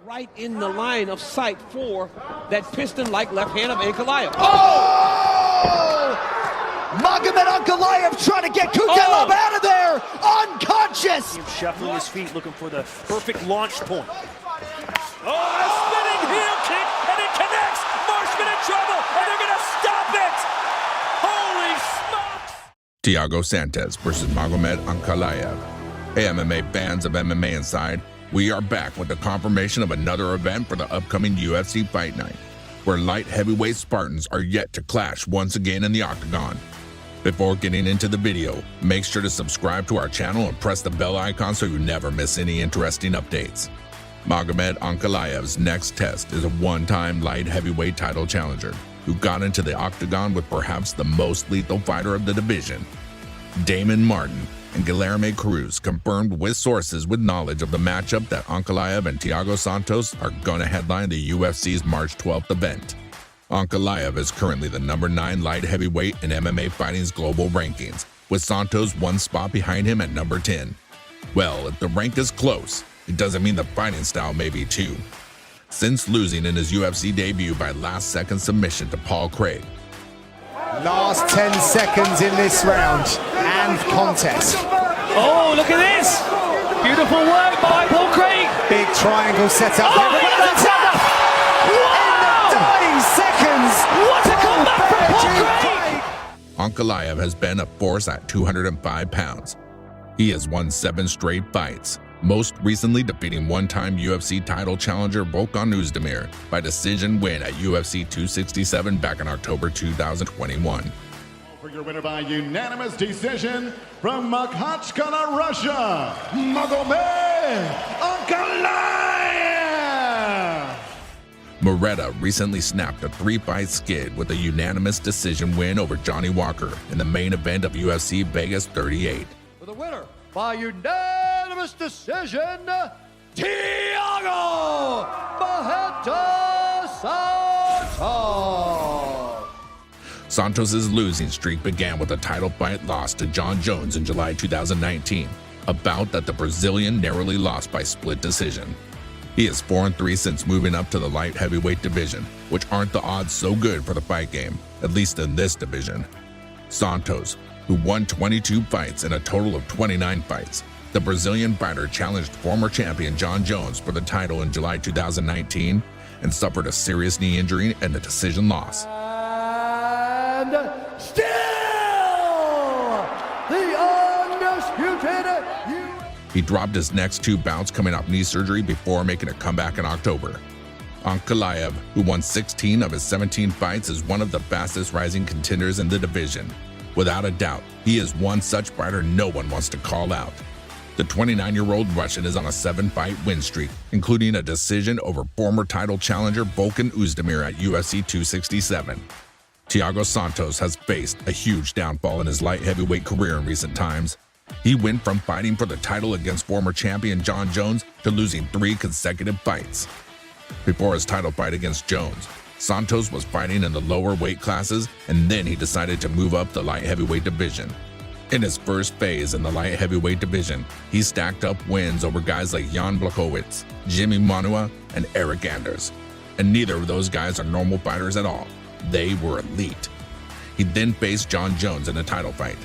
Right in the line of sight for that piston-like left hand of Ankalaev. Oh! Magomed Ankalaev trying to get Kudelov out of there, unconscious. He's shuffling his feet, looking for the perfect launch point. Oh, a spinning heel kick, and it connects. Marshman in trouble, and they're gonna stop it. Holy smokes! Thiago Santos versus Magomed Ankalaev. Hey, MMA fans of MMA Inside, we are back with the confirmation of another event for the upcoming UFC Fight Night, where light heavyweight Spartans are yet to clash once again in the octagon. Before getting into the video, make sure to subscribe to our channel and press the bell icon so you never miss any interesting updates. Magomed Ankalaev's next test is a one-time light heavyweight title challenger who got into the octagon with perhaps the most lethal fighter of the division. Damon Martin and Guilherme Cruz confirmed with sources with knowledge of the matchup that Ankalaev and Thiago Santos are going to headline the UFC's March 12th event. Ankalaev is currently the number 9 light heavyweight in MMA Fighting's global rankings, with Santos one spot behind him at number 10. Well, if the rank is close, it doesn't mean the fighting style may be too. Since losing in his UFC debut by last-second submission to Paul Craig, Last 10 seconds in this round and contest. Oh, look at this! Beautiful work by Paul Craig. Big triangle set up. Oh, he got the tap! Wow! What a comeback from Paul Craig! Ankalaev has been a force at 205 pounds. He has won 7 straight fights, most recently defeating one-time UFC title challenger Volkan Oezdemir by decision win at UFC 267 back in October 2021. For your winner by unanimous decision from Makhachkala, Russia, Magomed Ankalaev! Moretta recently snapped a 3-fight skid with a unanimous decision win over Johnny Walker in the main event of UFC Vegas 38. For the winner by unanimous decision, Thiago Santos. Santos' losing streak began with a title fight loss to Jon Jones in July 2019, a bout that the Brazilian narrowly lost by split decision. He is 4-3 since moving up to the light heavyweight division, which aren't the odds so good for the fight game, at least in this division. Santos, who won 22 fights in a total of 29 fights, the Brazilian fighter challenged former champion Jon Jones for the title in July 2019 and suffered a serious knee injury and a decision loss. And still the undisputed. He dropped his next 2 bouts coming off knee surgery before making a comeback in October. Ankalaev, who won 16 of his 17 fights, is one of the fastest rising contenders in the division. Without a doubt, he is one such fighter no one wants to call out. The 29-year-old Russian is on a 7-fight win streak, including a decision over former title challenger Volkan Oezdemir at UFC 267. Thiago Santos has faced a huge downfall in his light heavyweight career in recent times. He went from fighting for the title against former champion Jon Jones to losing 3 consecutive fights. Before his title fight against Jones, Santos was fighting in the lower weight classes, and then he decided to move up the light heavyweight division. In his first phase in the light heavyweight division, he stacked up wins over guys like Jan Blachowicz, Jimmy Manua, and Eric Anders. And neither of those guys are normal fighters at all. They were elite. He then faced Jon Jones in a title fight.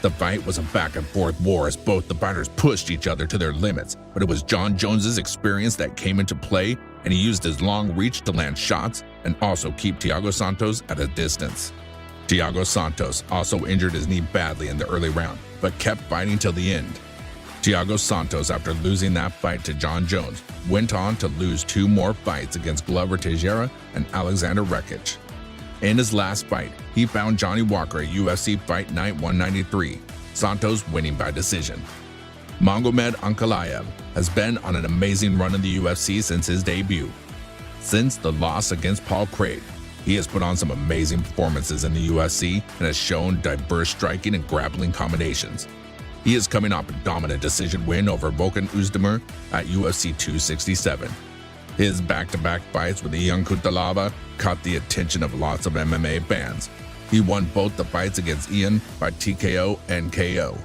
The fight was a back-and-forth war as both the fighters pushed each other to their limits, but it was Jon Jones's experience that came into play, and he used his long reach to land shots and also keep Thiago Santos at a distance. Thiago Santos also injured his knee badly in the early round, but kept fighting till the end. Thiago Santos, after losing that fight to Jon Jones, went on to lose 2 more fights against Glover Teixeira and Alexander Rekic. In his last fight, he found Johnny Walker at UFC Fight Night 193, Santos winning by decision. Magomed Ankalaev has been on an amazing run in the UFC since his debut. Since the loss against Paul Craig, he has put on some amazing performances in the UFC and has shown diverse striking and grappling combinations. He is coming off a dominant decision win over Volkan Oezdemir at UFC 267. His back-to-back fights with Ian Cutelaba caught the attention of lots of MMA fans. He won both the fights against Ian by TKO and KO.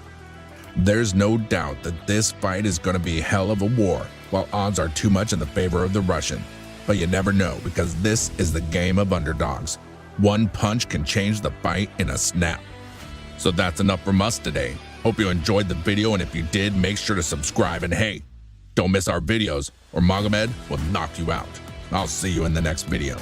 There's no doubt that this fight is going to be a hell of a war, while odds are too much in the favor of the Russian. But you never know, because this is the game of underdogs. One punch can change the fight in a snap. So that's enough from us today. Hope you enjoyed the video, and if you did, make sure to subscribe. And hey, don't miss our videos or Magomed will knock you out. I'll see you in the next video.